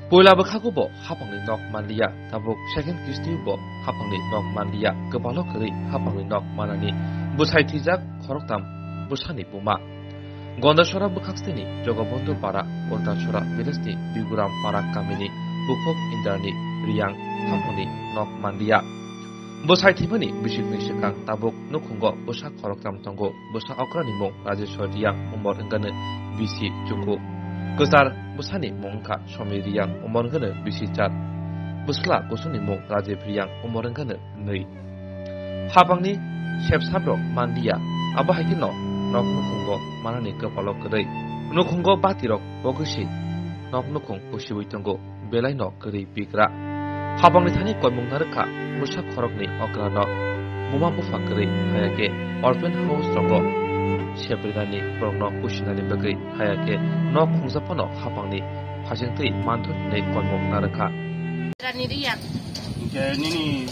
Poila bakhagubo hapangni nok manliya tabuk second kistiubo hapangni nok manliya kebalo keri hapangni nok manani busai tijak khoroktam busani puma gondashora bukhakstini jogobondu para ordashora vidasni biguram para kamini bukok indrani riyang hapangni nok manliya busai thibani bisikni sikang tabuk nukhungo busa khoroktam tongo busa okrani mong rajeshwar riyang umor engane bisi juku Gusar busani mongka somiriang umorengane bisicat busla gusuni mong rajepriyang umorengane nei habangni sepsabro mandia abahikino nok nukhungo manani kepalok kedai nukhungo batirok bogusi nok nukhung usibuitongo belaino keri pikra habangni thani koimong narka busa khorokni okrano muma bufa keri hayake orphan house rongo Sebrani progno kusinani bagai hayake no khungzapano hapangni phajengtei manthun nei konmok naraka rani riya ke nini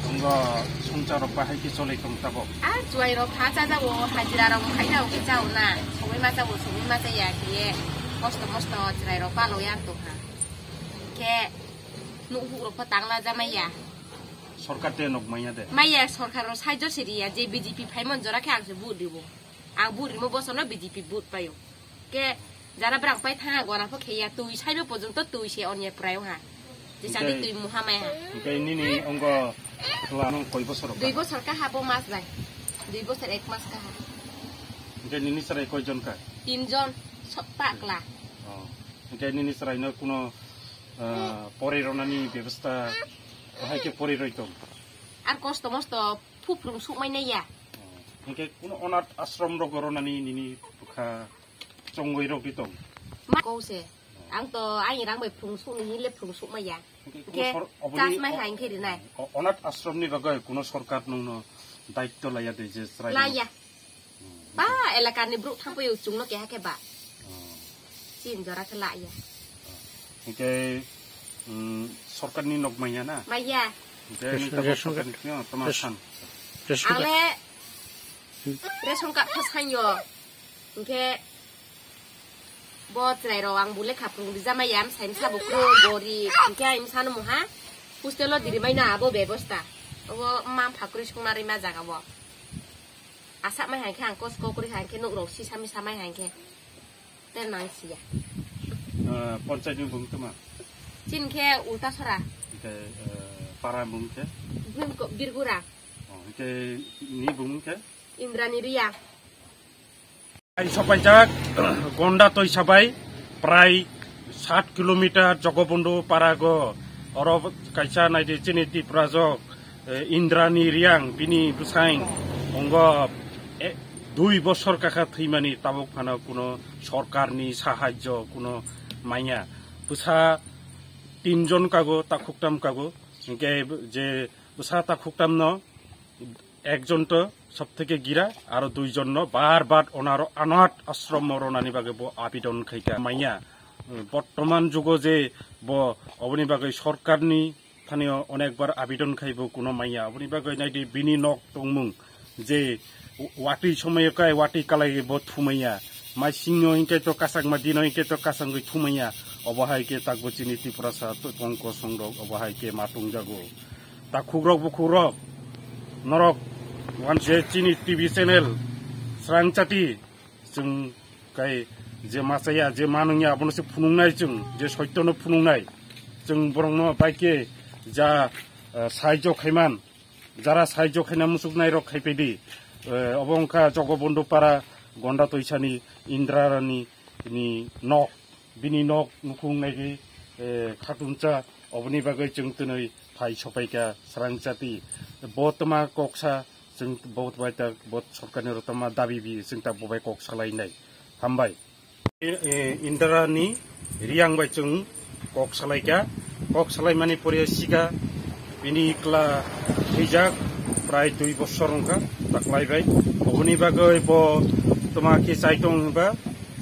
onga songcharo bahai chole kong tabo juai ro phaja jawo hajira ro khaina o ke jauna sobai ma jawo sobai ma ya ke mosto juai ro palo yang to ha ke nu hu ro patangla jamaya Sorkate nok maya de maya sorkar ro saijo seria je BJP phaimon jora ke angse bud dibo ang bud mo bosono BJP bud payo ke jara brang pai tha gora pho kheya tui saibo pojongto tui se onye prayo ha je sadi tui muhamai ha ke nini ongo lano koi bosor 2 bosor ka habo mas dai 2 bosor 1 mas ka ke nini sarai koi jon ka 3 jon pak la ke nini sarai no kuno porironani ব্যবস্থা Hai ke pori roi tong. Ar kosto mosto phuprung sumai na ya. Ke kuno onat ashram ro goronani nini bukha chongoi ro kitong. Ma ko se. Ang to ai rang bai prung su ni le prung sumai ya. Ke jas mai hain ke dinai. Onat ashram ni bagai kuno sarkar nungno daitto laya de je srai. Laya. Ba elakan ni bruk thang pai chung no ke ha ke ba. Chin jora khala ya. Ke Sorkar ni nok maya na. Maya. Jadi sorkar ni temasan. Ale. Reson kat pasan yo. Oke. Bot rai rawang bule kapung bisa mayam sain sabu kro gori. Oke imsan mu ha. Pustelo diri mai na abo bebosta. Obo mam phakuri sungmari ma jaga bo. Asak mai hanke angkos ko kuri hanke nuk ro si sami samai hanke. Ten nang sia. Ponsai ni bung tema. Chin ke ulta sora. Ke para bung ke. Birgura. Ke ni bung ke. Indrani Ria. Ai sabai jak gonda toi sabai prai 7 kilometer Jogobondu parago oro kaisa naide chiniti prajok Indrani Riang bini busaing ongo 2 বছর কাকা থইমানি তাবক ফানা কোনো সরকারনি সাহায্য কোনো মাইয়া বুসা 3 জন কাগো তাকুকটাম কাগো ইনকে যে বুসা তাকুকটাম ন একজন তো সবথেকে গিরা আর 2 জন ন বারবার ওনার অনাথ আশ্রম মরণানি বাগে ব আপিডন খাইকা মাইয়া বর্তমান যুগ যে ব অবনি বাগে সরকারনি স্থানীয় অনেকবার আবেদন খাইব কোনো মাইয়া অবনি বাগে নাইদি বিনি নক তংমুং যে Wati somaya kai wati kalai bot thumaya mai singno hinke to kasang madino hinke to kasang goi thumaya obahai ke takbo chiniti prasa to tongko songrok obahai ke matung jago ta khugrok bukhurok norok wan je chini TV channel srangchati jung kai je masaya je manungya abono se phunungnai jung je soityono phunungnai jung borongno baike ja saijo khaiman jara saijo khaina musuknai rok khaipedi অবংকা Jagabandhu পারা গন্ডা তৈছানি ইন্দ্রারানি ni nok bini nok nukung nagi khatuncha obni bagai chungtunoi phai sopaika srangchati botma koksa jung bot baita bot sorkani rotama dabi bi jungta bobai kok salai nai hambai indrani riang bai chung kok salaika kok salai mani pore siga bini kla hijak প্রায় 2 বছর রংকা তাকলাইবাই অবনি বাগৈ ব তোমাকে চাইতং বা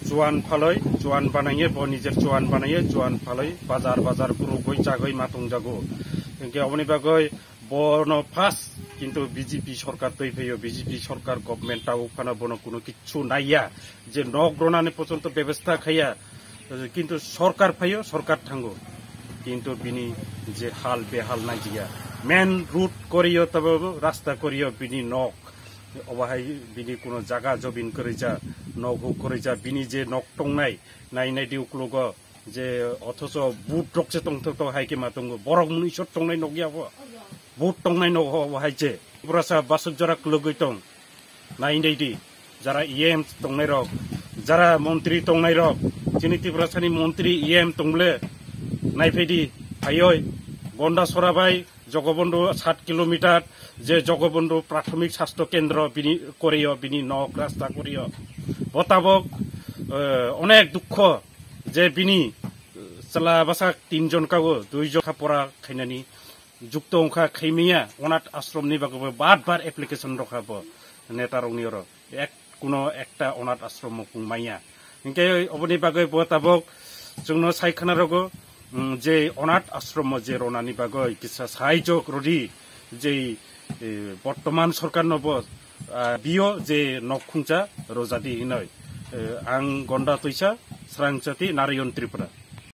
জোয়ান ফালই জোয়ান বানাইয়ে ব নিজের জোয়ান বানাইয়ে জোয়ান ফালই বাজার পুরো গই চাগই মাতং জাগো একে অবনি বাগৈ বন ফাস কিন্তু বিজেপি সরকার তৈ ফেয় বিজেপি সরকার গভর্নমেন্ট তাও ফানা বন কোনো কিছু নাইয়া যে নগ্রনানে পর্যন্ত ব্যবস্থা খাইয়া কিন্তু সরকার ফাইও সরকার থাঙ্গো কিন্তু বিনি যে হাল বেহাল নাইজিয়া মেন রুট করিও তবে রাস্তা করিও বিনি নক অবাহাই বিনি কোনো জায়গা জবিন করে যা নক করে যা বিনি যে নক টংনাই নাইনাই দিউক্লুগ যে অথচ বুট টকছে টংথক হাইকে মাতঙ্গ বরক মুনিসর টংনাই নগিয়াবো বুট টংনাই নগ হাইছে পুরাসা বাসক জরা লগৈ টং নাইনাই দি যারা ইএম টংনাই রক যারা মন্ত্রী টংনাই রক চিনি ত্রিপুরাসানি মন্ত্রী ইএম টংলে নাইফেদি ফাইয় গন্ডা সরাবাই জগবন্ধু 7 কিলোমিটার যে জগবন্ধু প্রাথমিক স্বাস্থ্য কেন্দ্র বিনি করিও বিনি নক রাস্তা করিও বতাবক অনেক দুঃখ যে বিনি চালা বাসা 3 জন কাগো 2 জন পড়া খাইনানি যুক্ত অংখা খাইমিয়া অনাথ আশ্রমনি বাগবে বারবার অ্যাপ্লিকেশন রখাবো নেতারংনির এক কোনো একটা অনাথ আশ্রম মাইয়া ইনকে অবনি বাগৈ বতাবক जोंनो सायखाना रगो जे अनाथ आश्रम जे रनानि बागै किसा साहाय्य रदि जे बर्तमान सरकार नब बियो जे नखुंचा रजादि हिनै आं गंडा तैसा स्रांचति नारायण त्रिपुरा